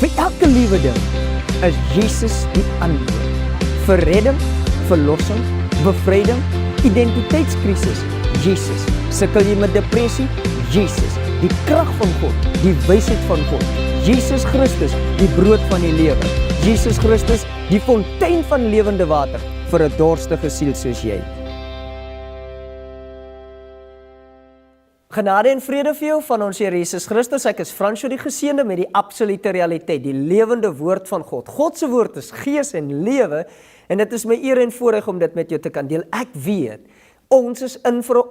Vir elke liewe ding is Jesus die antwoord. Vir redding, verlossing, bevryding, identiteitskrisis, Jesus. Sukkel jy met depressie? Jesus. Die krag van God, die wysheid van God. Jesus Christus, die brood van die lewe. Jesus Christus, die fontein van lewende water vir 'n dorstige siel soos jy. Genade en vrede vir jou van ons Here Jesus Christus. Ek is Fransjo die Geseënde met die absolute realiteit, die lewende woord van God. God se woord is gees en lewe en dit is my eer en voorreg om dit met jou te kan deel. Ek weet, ons is in vir 'n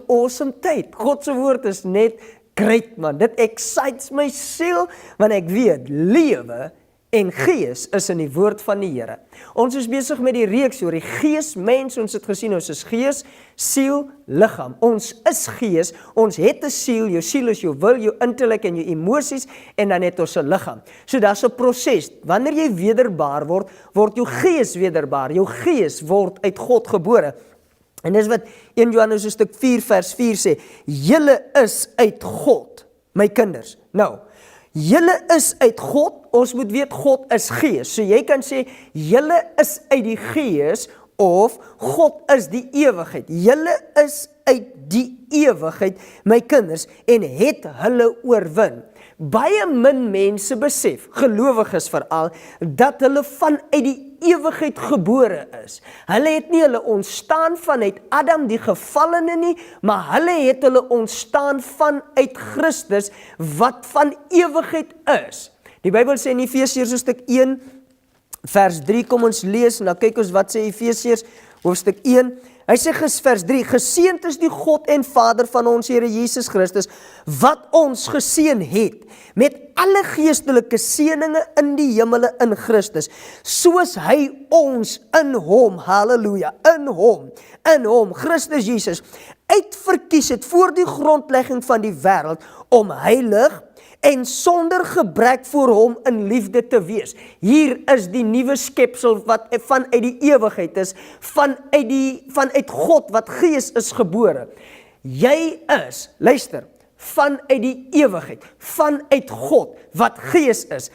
awesome tyd. God se woord is net great man. Dit excites my siel want ek weet, lewe en gees is in die woord van die Here. Ons is besig met die reeks oor die gees, mens, ons het gesien, ons is gees, siel, liggaam. Ons is gees, ons het 'n siel, jou siel is jou wil, jou intellek en jou emosies, en dan het ons 'n liggaam. So daar's 'n proses. Wanneer jy wederbaar word, word jou gees wederbaar. Jou gees word uit God gebore. En dis wat 1 Johannes hoofstuk 4 vers 4 sê, julle is uit God, my kinders. Nou, julle is uit God, ons moet weet God is gees. So jy kan sê, julle is uit die gees, of God is die ewigheid. Julle is uit die ewigheid, my kinders, en het hulle oorwin. Baie min mense besef, gelowiges veral, dat hulle vanuit die ewigheid gebore is. Hulle het nie hulle ontstaan vanuit Adam die gevallene nie, maar hulle het hulle ontstaan vanuit Christus, wat van ewigheid is. Die Bybel sê in Efesiërs hoofstuk 1, vers 3, kom ons lees, nou kyk ons wat sê Efesiërs hoofstuk 1, hy sê vers 3, geseënd is die God en Vader van ons Here Jesus Christus, wat ons geseën het, met alle geestelike seëninge in die hemele in Christus, soos hy ons in hom, halleluja, in hom, Christus Jesus, uitverkies het voor die grondlegging van die wêreld, om heilig en sonder gebrek voor hom in liefde te wees. Hier is die nuwe skepsel wat vanuit die ewigheid is, vanuit God wat gees is gebore. Jy is, luister, vanuit die ewigheid, vanuit God wat gees is,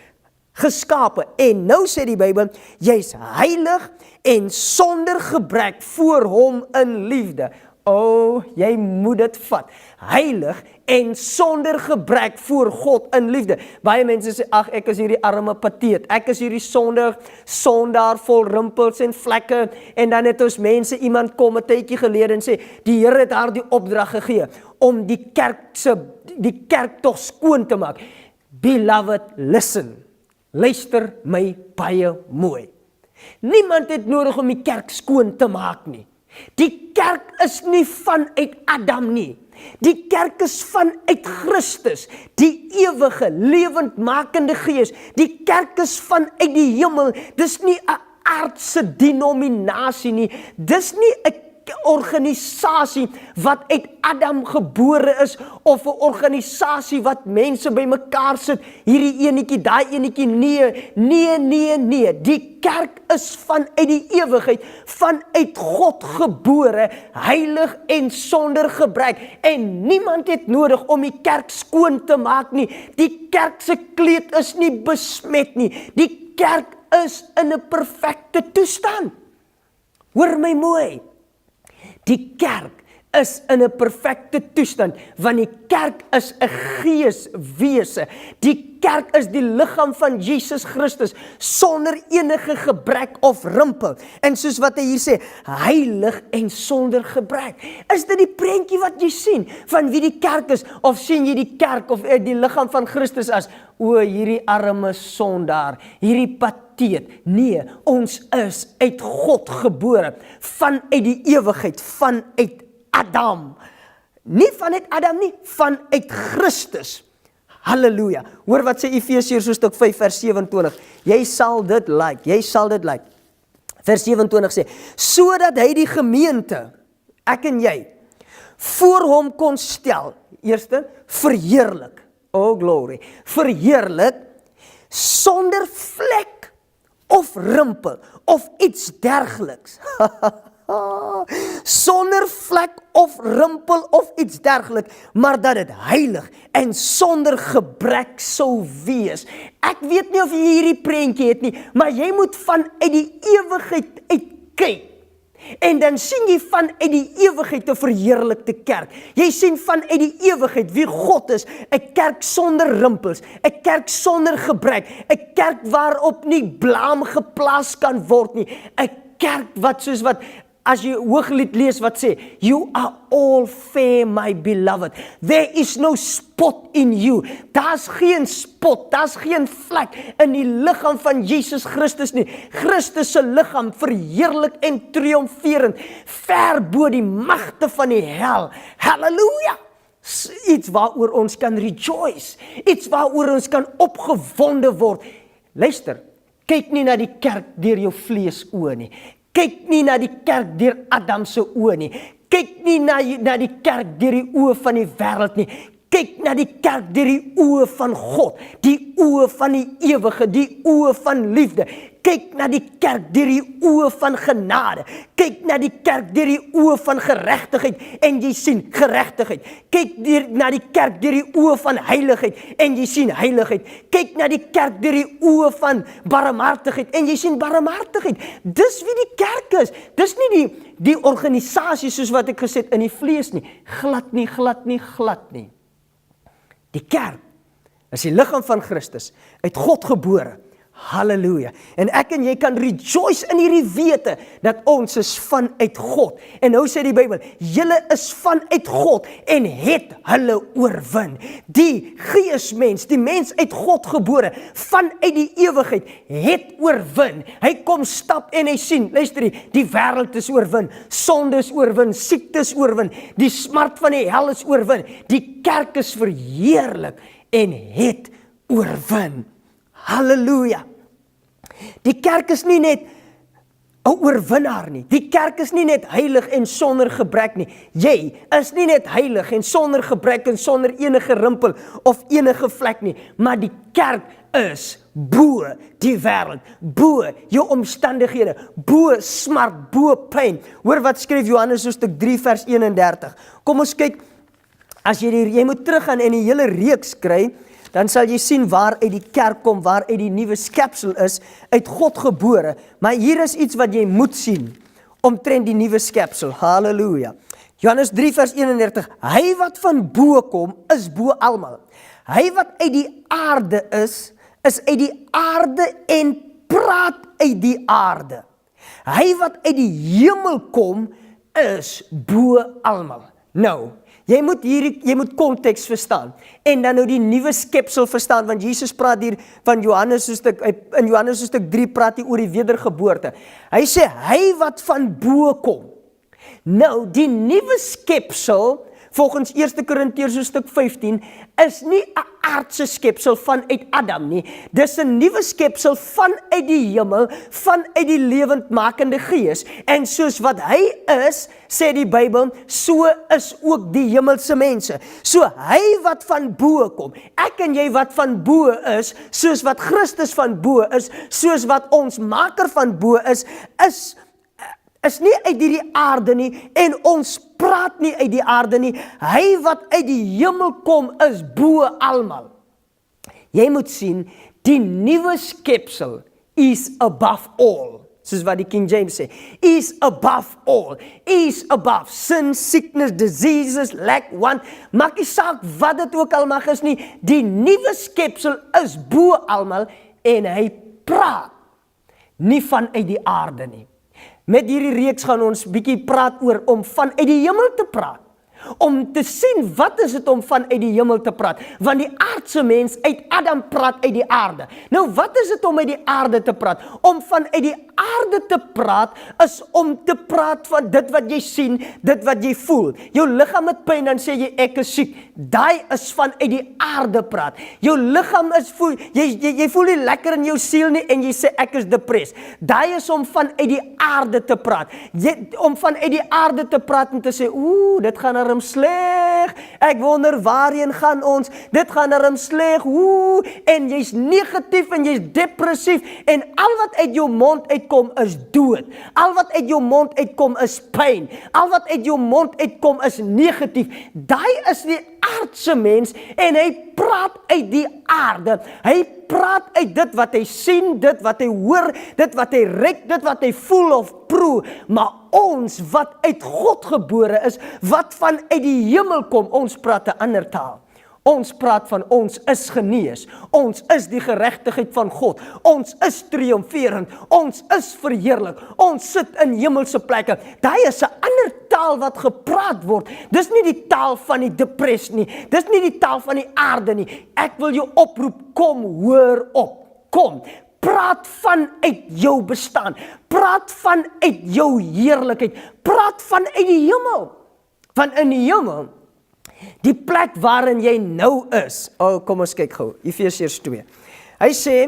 geskape. En nou sê die Bybel, jy's heilig en sonder gebrek voor hom in liefde. O, jy moet dit vat. Heilig en sonder gebrek voor God in liefde. Baie mense sê, ag, ek is hierdie arme pateet. Ek is hierdie sondaar vol rimpels en vlekke. En dan het ons mense, iemand kom 'n tydjie gelede en sê, die Here het haar die opdrag gegee om die kerk tog skoon te maak. Beloved, listen. Luister my baie mooi. Niemand het nodig om die kerk skoon te maak nie. Die kerk is nie vanuit Adam nie. Die kerk is vanuit Christus, die ewige, lewendmakende gees. Die kerk is vanuit die hemel. Dis nie 'n aardse denominasie nie. Dis nie 'n organisasie wat uit Adam gebore is, of 'n organisasie wat mense bymekaar sit, hierdie enetjie, daai enetjie, nee. Die kerk is vanuit die ewigheid, vanuit God gebore, heilig en sonder gebrek, en niemand het nodig om die kerk skoon te maak nie. Die kerk se kleed is nie besmet nie. Die kerk is in 'n perfekte toestand. Hoor my mooi. Die kerk is in 'n perfekte toestand, want die kerk is 'n geeswese. Die kerk is die liggaam van Jesus Christus, sonder enige gebrek of rimpel. En soos wat hy hier sê, heilig en sonder gebrek. Is dit die prentjie wat jy sien, van wie die kerk is, of sien jy die kerk, of die liggaam van Christus as, o, hierdie arme sondaar, hierdie pateet? Nee, ons is uit God gebore, vanuit die ewigheid, vanuit Adam. Nie vanuit Adam nie, vanuit Christus. Halleluja. Hoor wat sê Efesiërs hoofstuk 5 vers 27. Jy sal dit like. Vers 27 sê, sodat hy die gemeente, ek en jy, voor hom kon stel. Eerste, verheerlik. Oh glory. Verheerlik, sonder vlek of rimpel of iets dergeliks. Sonder vlek of rimpel of iets dergeliks, maar dat dit heilig en sonder gebrek sou wees. Ek weet nie of jy hierdie prentjie het nie, maar jy moet vanuit die ewigheid uitkyk. En dan sien jy vanuit die ewigheid 'n verheerlikte kerk. Jy sien vanuit die ewigheid wie God is, 'n kerk sonder rimpels, 'n kerk sonder gebrek, 'n kerk waarop nie blaam geplaas kan word nie, 'n kerk wat soos wat as jy Hooglied lees wat sê, you are all fair, my beloved. There is no spot in you. Daar's geen spot, daar's geen vlek in die liggaam van Jesus Christus nie. Christus se liggaam verheerlik en triomferend, ver bo die magte van die hel. Halleluja! Iets waaroor ons kan rejoice, iets waaroor ons kan opgewonde word. Luister, kyk nie na die kerk deur jou vleesoë nie. Kyk nie na die kerk deur Adam se oë nie. Kyk nie na die kerk deur die oë van die wêreld nie. Kyk na die kerk deur die oë van God, die oë van die ewige, die oë van liefde. Kyk na die kerk deur die oë van genade. Kyk na die kerk deur die oë van geregtigheid en jy sien geregtigheid. Kyk na die kerk deur die oë van heiligheid en jy sien heiligheid. Kyk na die kerk deur die oë van barmhartigheid en jy sien barmhartigheid. Dis wie die kerk is. Dis nie die organisasie soos wat ek gesê het in die vlees nie. Glad nie, glad nie, glad nie. Die kerk is die liggaam van Christus, uit God gebore. Halleluja. En ek en jy kan rejoice in hierdie wete dat ons is vanuit God. En nou sê die Bybel, julle is vanuit God en het hulle oorwin. Die geesmens, die mens uit God gebore, vanuit die ewigheid, het oorwin. Hy kom stap en hy sien, luister die wêreld is oorwin, sonde is oorwin, siekte is oorwin, die smart van die hel is oorwin. Die kerk is verheerlik en het oorwin. Halleluja. Die kerk is nie net 'n oorwinnaar nie. Die kerk is nie net heilig en sonder gebrek nie. Jy is nie net heilig en sonder gebrek en sonder enige rimpel of enige vlek nie, maar die kerk is bo die wêreld, bo jou omstandighede, bo smart, bo pyn. Hoor wat skryf Johannes hoofstuk 3 vers 31. Kom ons kyk, as jy moet teruggaan en die hele reeks kry, dan sal jy sien waar uit die kerk kom, waar uit die nuwe skepsel is, uit God gebore. Maar hier is iets wat jy moet sien, omtrent die nuwe skepsel. Halleluja. Johannes 3 vers 31, hy wat van bo kom, is bo almal. Hy wat uit die aarde is uit die aarde en praat uit die aarde. Hy wat uit die hemel kom, is bo almal. Nou, jy moet konteks verstaan, en dan nou die nuwe skepsel verstaan, want Jesus praat hier van in Johannes hoofstuk 3 praat hy oor die wedergeboorte. Hy sê, hy wat van bo kom. Nou, die nuwe skepsel, volgens 1 Korintiërs hoofstuk 15, is nie 'n aardse skepsel vanuit Adam nie. Dis 'n nuwe skepsel vanuit die hemel, vanuit die lewendmakende Gees. En soos wat hy is, sê die Bybel, so is ook die hemelse mense. So hy wat van bo kom, ek en jy wat van bo is, soos wat Christus van bo is, soos wat ons maker van bo is nie uit die aarde nie, en ons praat nie uit die aarde nie. Hy wat uit die hemel kom, is bo almal. Jy moet sien, die nuwe skepsel is above all. Soos wat die King James sê, is above all, is above sin, sickness, diseases, lack, want, maak nie saak wat dit ook al mag is nie, die nuwe skepsel is bo almal, en hy praat nie vanuit die aarde nie. Met hierdie reeks gaan ons bietjie praat oor om vanuit die hemel te praat. Om te sien wat is dit om vanuit die hemel te praat. Want die aardse mens uit Adam praat uit die aarde. Nou wat is dit om uit die aarde te praat? Om vanuit die aarde te praat is om te praat van dit wat jy sien, dit wat jy voel. Jou liggaam het pyn, dan sê jy ek is siek. Daai is vanuit die aarde praat. Jou liggaam is voel, jy voel nie lekker in jou siel nie en jy sê ek is depressed. Daai is om vanuit die aarde te praat. Om vanuit die aarde te praat en te sê, dit gaan 'n darm sleg, ek wonder waarheen gaan ons, dit gaan darm sleg, en jy's negatief en jy's depressief, en al wat uit jou mond uitkom is dood, al wat uit jou mond uitkom is pyn, al wat uit jou mond uitkom is negatief. Daai is die aardse mens, en hy praat uit die aarde, hy praat uit dit wat hy sien, dit wat hy hoor, dit wat hy ruik, dit wat hy voel of proe, maar ons wat uit God gebore is, wat van uit die hemel kom, ons praat 'n ander taal. Ons praat van ons is genees, ons is die geregtigheid van God, ons is triomferend, ons is verheerlik, ons sit in hemelse plekke. Daai is 'n ander taal wat gepraat word. Dis nie die taal van die depressie nie, dis nie die taal van die aarde nie. Ek wil jou oproep, kom hoor op, kom. Praat vanuit jou bestaan, praat vanuit jou heerlikheid, praat vanuit die hemel, van in die hemel, die plek waarin jy nou is. Kom ons kyk gou, Efesiërs 2. Hy sê,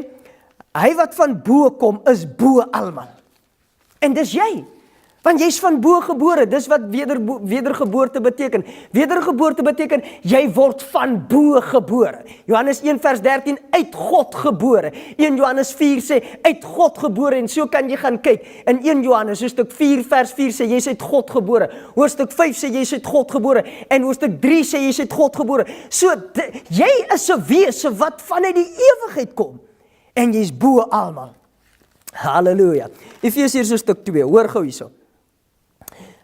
hy wat van bo kom, is bo almal. En dis jy, want jy's van bo gebore, dis wat wedergeboorte beteken. Wedergeboorte beteken, jy word van bo gebore. Johannes 1 vers 13, uit God gebore. 1 Johannes 4 sê, uit God gebore, en so kan jy gaan kyk. In 1 Johannes, hoofstuk 4 vers 4 sê, jy's uit God gebore. Hoofstuk 5 sê, jy's uit God gebore. En hoofstuk 3 sê, jy's uit God gebore. So, jy is 'n wese wat vanuit die ewigheid kom. En jy's bo almal. Halleluja. Efesiërs hoofstuk 2, hoor gou hierso.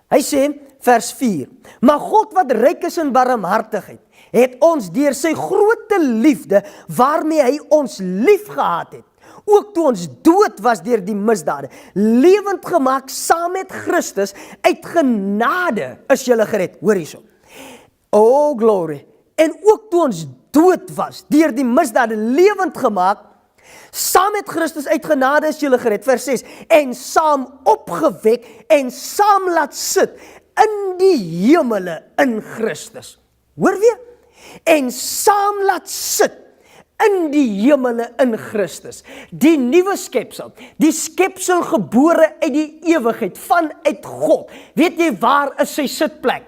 Hy sê, vers 4, maar God wat ryk is in barmhartigheid, het ons deur sy groote liefde, waarmee hy ons lief gehad het, ook toe ons dood was deur die misdade, lewend gemaak saam met Christus, uit genade is julle gered. Hoor hierso. Glory. En ook toe ons dood was deur die misdade, lewend gemaak, saam met Christus uit genade is julle gered, vers 6, en saam opgewek en saam laat sit in die hemele in Christus. Hoor weer? En saam laat sit in die hemele in Christus. Die nuwe skepsel, die skepsel gebore uit die ewigheid, vanuit God. Weet jy waar is sy sitplek?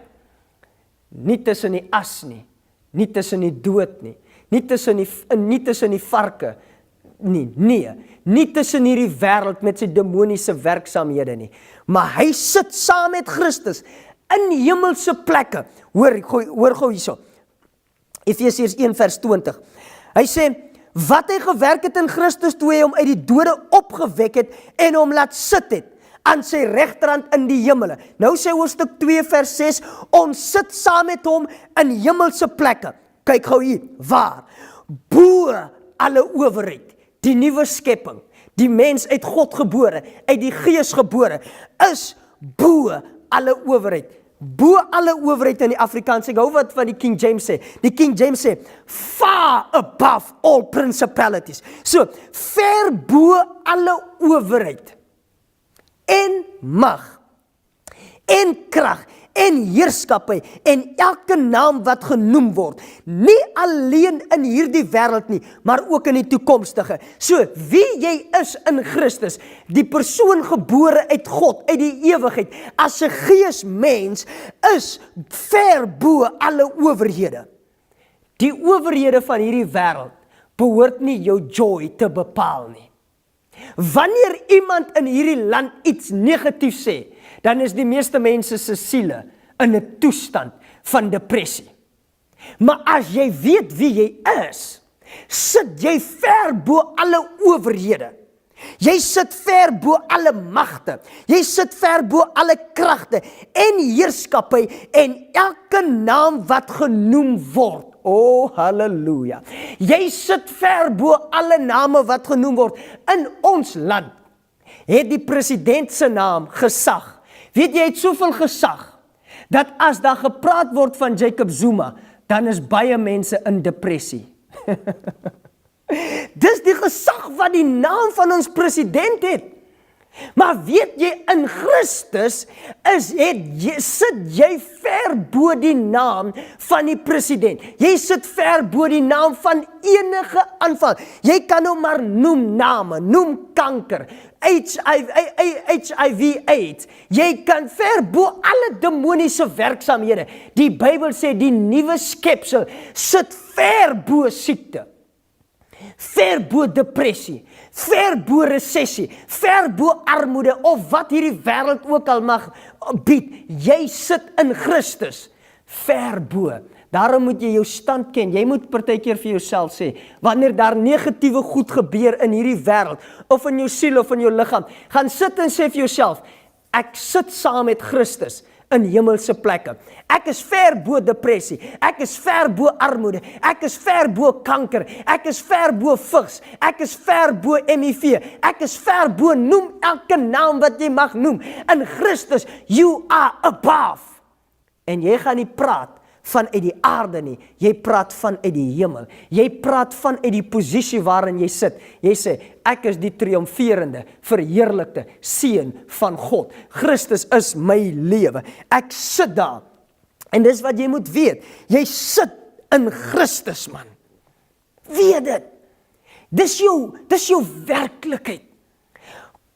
Nie tussen die as nie, nie tussen die dood nie, nie tussen die varke, nie tussen hierdie wêreld met sy demoniese werksaamhede nie, maar hy sit saam met Christus in hemelse plekke. Hoor gou hierso, Efesiërs 1 vers 20, hy sê, wat hy gewerk het in Christus toe hy hom uit die dode opgewek het en hom laat sit het, aan sy regterhand in die hemele. Nou sê hoofstuk 2 vers 6, ons sit saam met hom in hemelse plekke. Kyk gou hier, waar? Bo alle owerheid, die nuwe skepping, die mens uit God gebore, uit die Gees gebore, is bo alle owerheid. Bo alle owerheid in die Afrikaans, ek hou wat van die King James sê. Die King James sê, far above all principalities. So, ver bo alle owerheid, en mag, en krag, en heerskappy, en elke naam wat genoem word, nie alleen in hierdie wêreld nie, maar ook in die toekomstige. So, wie jy is in Christus, die persoon gebore uit God, uit die ewigheid, as 'n geesmens, is ver bo alle owerhede. Die owerhede van hierdie wêreld behoort nie jou joy te bepaal nie. Wanneer iemand in hierdie land iets negatief sê, dan is die meeste mense se siele in 'n toestand van depressie. Maar as jy weet wie jy is, sit jy ver bo alle owerhede. Jy sit ver bo alle magte. Jy sit ver bo alle kragte en heerskappy en elke naam wat genoem word. Halleluja. Jy sit ver bo alle name wat genoem word. In ons land het die president se naam gesag. Weet jy, het soveel gesag, dat as daar gepraat word van Jacob Zuma, dan is baie mense in depressie. Dis die gesag wat die naam van ons president het. Maar weet jy, in Christus sit jy ver bo die naam van die president. Jy sit ver bo die naam van enige aanval. Jy kan nou maar noem name, noem kanker, HIV/AIDS. Jy kan ver bo alle demoniese werksamehede. Die Bybel sê die nuwe skepsel sit ver bo siekte, ver bo depressie, ver bo resessie, ver bo armoede of wat hierdie wêreld ook al mag bied. Jy sit in Christus ver bo. Daarom moet jy jou stand ken. Jy moet partykeer vir jouself sê, wanneer daar negatiewe goed gebeur in hierdie wêreld, of in jou siel of in jou liggaam, gaan sit en sê vir jouself, ek sit saam met Christus in hemelse plekke. Ek is ver bo depressie, ek is ver bo armoede, ek is ver bo kanker, ek is ver bo vigs, ek is ver bo HIV, ek is ver bo, noem elke naam wat jy mag noem. In Christus, you are above. En jy gaan nie praat vanuit die aarde nie, jy praat vanuit die hemel. Jy praat vanuit die posisie waarin jy sit. Jy sê, ek is die triomferende, verheerlikte seun van God. Christus is my lewe. Ek sit daar. En dis wat jy moet weet. Jy sit in Christus, man. Weet dit. Dis jou werklikheid.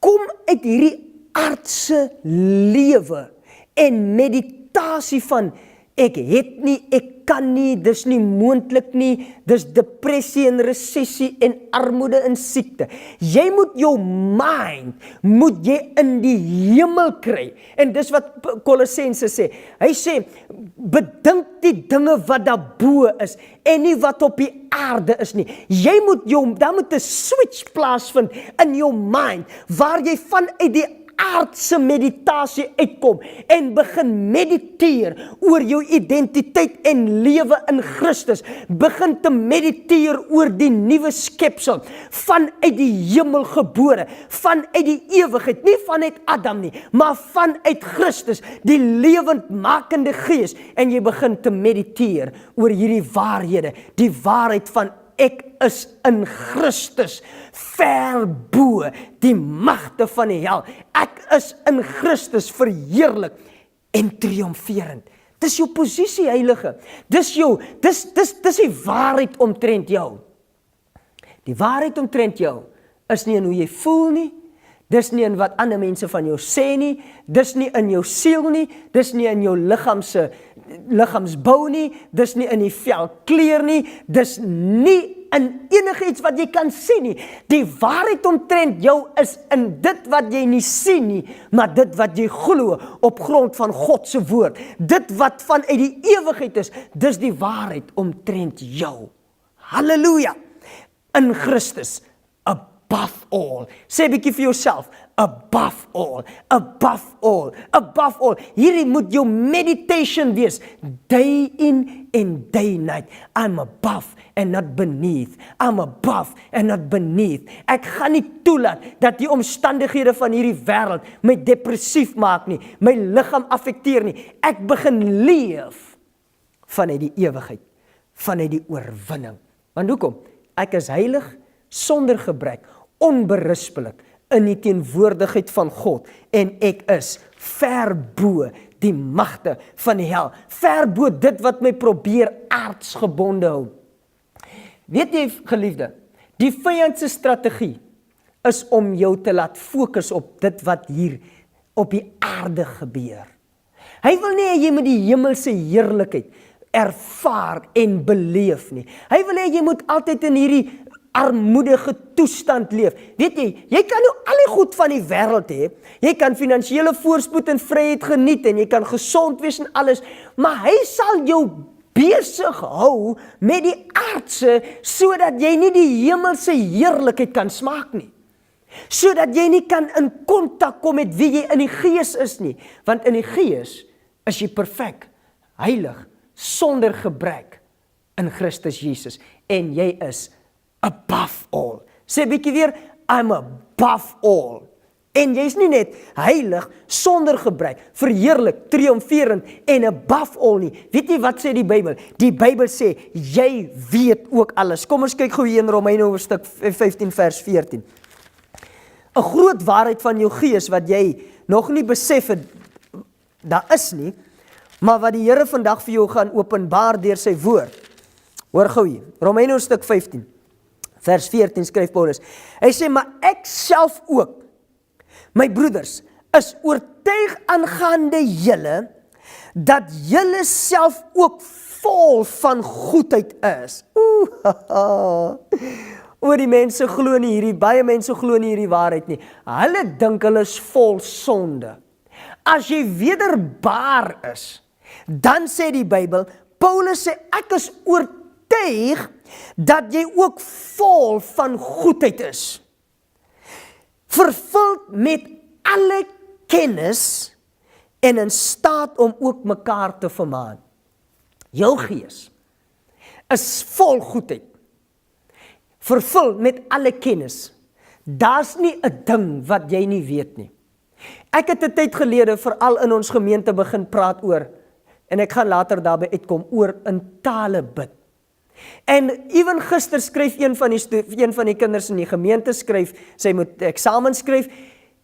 Kom uit hierdie aardse lewe en meditasie van ek het nie, ek kan nie, dis nie moontlik nie, dis depressie en resessie en armoede en siekte. Jy moet jou mind, moet jy in die hemel kry. En dis wat Kolossense sê. Hy sê, bedink die dinge wat daarbo is, en nie wat op die aarde is nie. Daar moet 'n switch plaasvind in jou mind, waar jy vanuit die aardse meditasie uitkom en begin mediteer oor jou identiteit en lewe in Christus. Begin te mediteer oor die nuwe skepsel, vanuit die hemel gebore, vanuit die ewigheid, nie vanuit Adam nie, maar vanuit Christus, die lewendmakende Gees, en jy begin te mediteer oor hierdie waarhede, die waarheid van ek is in Christus, ver bo die magte van die hel. Ek is in Christus verheerlik en triomferend. Dis jou posisie, heilige. Dis die waarheid omtrent jou. Die waarheid omtrent jou is nie in hoe jy voel nie, dis nie in wat ander mense van jou sê nie, dis nie in jou siel nie, dis nie in jou liggaamsbou nie, dis nie in die velkleur nie, dis nie in enige iets wat jy kan sien nie. Die waarheid omtrent jou is in dit wat jy nie sien nie, maar dit wat jy glo op grond van God se woord. Dit wat vanuit die ewigheid is, dis die waarheid omtrent jou. Halleluja! In Christus, above all. Sê 'n bietjie vir jouself, above all, above all, above all. Hierdie moet jou meditation wees, day in and day night. I'm above and not beneath. I'm above and not beneath. Ek gaan nie toelaat dat die omstandighede van hierdie wêreld my depressief maak nie, my liggaam affekteer nie. Ek begin leef vanuit die ewigheid, vanuit die oorwinning. Want hoekom? Ek is heilig, sonder gebrek, onberispelik, in die teenwoordigheid van God, en ek is ver bo die magte van die hel, ver bo dit wat my probeer aardsgebonde hou. Weet jy, geliefde, die vyand se strategie is om jou te laat fokus op dit wat hier op die aarde gebeur. Hy wil nie hê jy moet die hemelse heerlikheid ervaar en beleef nie. Hy wil hê jy moet altyd in hierdie armoedige toestand leef. Weet jy kan nou al die goed van die wêreld hê. Jy kan finansiële voorspoed en vryheid geniet en jy kan gesond wees en alles, maar hy sal jou besig hou met die aardse, sodat jy nie die hemelse heerlikheid kan smaak nie. Sodat jy nie kan in kontak kom met wie jy in die gees is nie. Want in die gees is jy perfek, heilig, sonder gebrek in Christus Jesus. En jy is above all. Sê bietjie weer, I'm above all. En jy's nie net heilig, sonder gebrek, verheerlik, triomferend en above all nie. Weet jy wat sê die Bybel? Die Bybel sê, jy weet ook alles. Kom ons kyk gou hier in Romeine hoofstuk 15 vers 14. 'n Groot waarheid van jou gees wat jy nog nie besef het, daar is nie, maar wat die Here vandag vir jou gaan openbaar deur sy woord. Hoor gou hier, Romeine hoofstuk 15. Vers 14 skryf Paulus, hy sê, maar ek self ook, my broeders, is oortuig aangaande julle, dat julle self ook vol van goedheid is. Die mense glo nie hierdie, baie mense glo nie hierdie waarheid nie. Hulle dink hulle is vol sonde. As jy wederbaar is, dan sê die Bybel, Paulus sê, ek is oortuig dat jy ook vol van goedheid is. Vervuld met alle kennis en in staat om ook mekaar te vermaan. Jou gees is vol goedheid. Vervul met alle kennis. Daar's nie 'n ding wat jy nie weet nie. Ek het 'n tyd gelede veral in ons gemeente begin praat oor, en ek gaan later daarby uitkom, oor in tale bid. En ewen gister skryf een van die kinders in die gemeente skryf, sy moet eksamen skryf,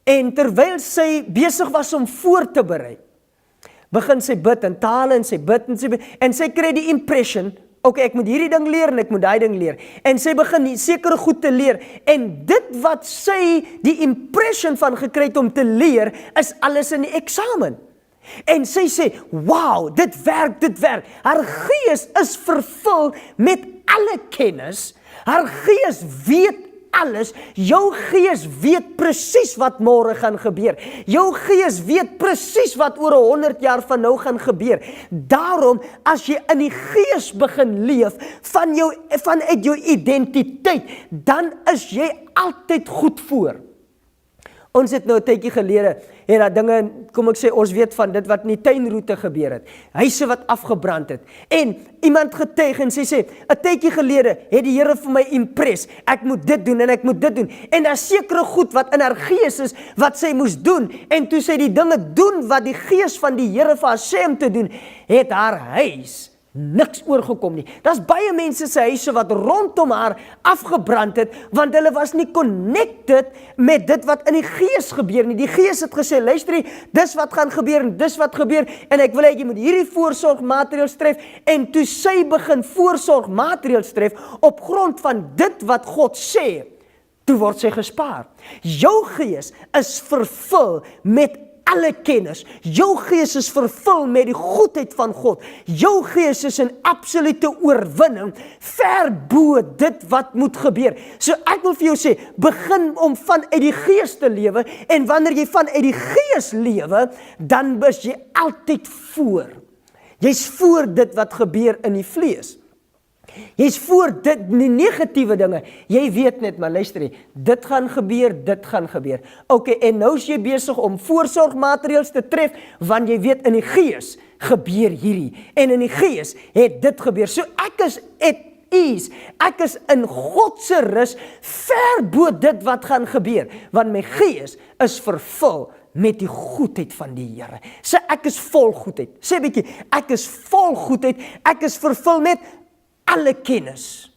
en terwyl sy besig was om voor te berei, begin sy bid in tale en sy bid en sy kry die impression, okay, ek moet hierdie ding leer en ek moet daai ding leer. En sy begin sekere goed te leer. En dit wat sy die impression van gekry het om te leer, is alles in die eksamen. En sy sê, wow, dit werk. Haar gees is vervul met alle kennis. Haar gees weet alles. Jou gees weet presies wat môre gaan gebeur. Jou gees weet presies wat oor 100 jaar van nou gaan gebeur. Daarom, as jy in die gees begin leef, vanuit jou identiteit, dan is jy altyd goed voor. Ons het nou 'n tydjie gelede, het daar dinge, kom ek sê, ons weet van dit wat in die tuinroete gebeur het. Huise wat afgebrand het. En iemand getuig en sy sê, 'n tydjie gelede het die Here vir my impress. Ek moet dit doen en ek moet dit doen. En daar sekere goed wat in haar gees is, wat sy moes doen. En toe sy die dinge doen wat die gees van die Here vir haar sê om te doen, het haar huis niks oorgekom nie. Daar's baie mense se huise wat rondom haar afgebrand het, want hulle was nie connected met dit wat in die gees gebeur nie. Die gees het gesê, luister, dis wat gaan gebeur en dis wat gebeur, en ek wil hê jy moet hierdie voorsorgmaatreëls tref, en toe sy begin voorsorgmaatreëls tref, op grond van dit wat God sê, toe word sy gespaar. Jou gees is vervul met alle kennis. Jou gees is vervul met die goedheid van God. Jou gees is in absolute oorwinning, ver bo dit wat moet gebeur. So ek wil vir jou sê, begin om vanuit die gees te lewe, en wanneer jy vanuit die gees lewe, dan is jy altyd voor. Jy's voor dit wat gebeur in die vlees. Jy's voor dit, die negatiewe dinge. Jy weet net, maar luister, dit gaan gebeur. Okay, en nou is jy besig om voorsorgmaatreëls te tref, want jy weet in die gees gebeur hierdie, en in die gees het dit gebeur. So ek is ek is in God se rus, ver bo dit wat gaan gebeur, want my gees is vervul met die goedheid van die Here. Sê, ek is vol goedheid. Sê bietjie, ek is vol goedheid, ek is vervul met alle kennis.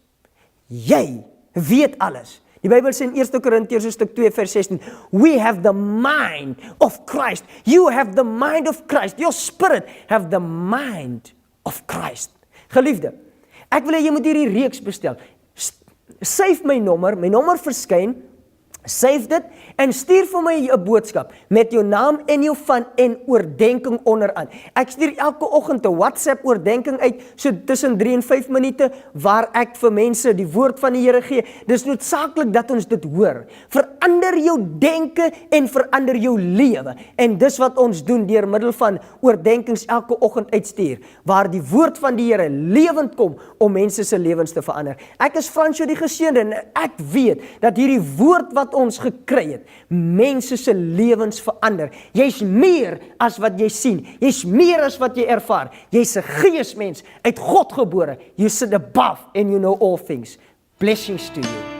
Jy weet alles. Die Bybel sê in 1 Korintiërs hoofstuk 2 vers 16, we have the mind of Christ. You have the mind of Christ. Your spirit have the mind of Christ. Geliefde, ek wil hê jy moet hierdie reeks bestel. Save my nommer verskyn, save dit, en stuur vir my 'n boodskap met jou naam en jou van en oordenking onderaan. Ek stuur elke oggend 'n WhatsApp oordenking uit, so tussen 3 en 5 minute, waar ek vir mense die woord van die Here gee. Dis noodsaaklik dat ons dit hoor. Verander jou denke en verander jou lewe. En dis wat ons doen deur middel van oordenkings elke oggend uitstuur, waar die woord van die Here lewend kom om mense se lewens te verander. Ek is Fransjo die Geseënde, en ek weet dat hierdie woord wat ons gekry het, mense se lewens verander. Jy's meer as wat jy sien. Jy's meer as wat jy ervaar. Jy's 'n geesmens, uit God gebore. You sit above and you know all things. Blessings to you.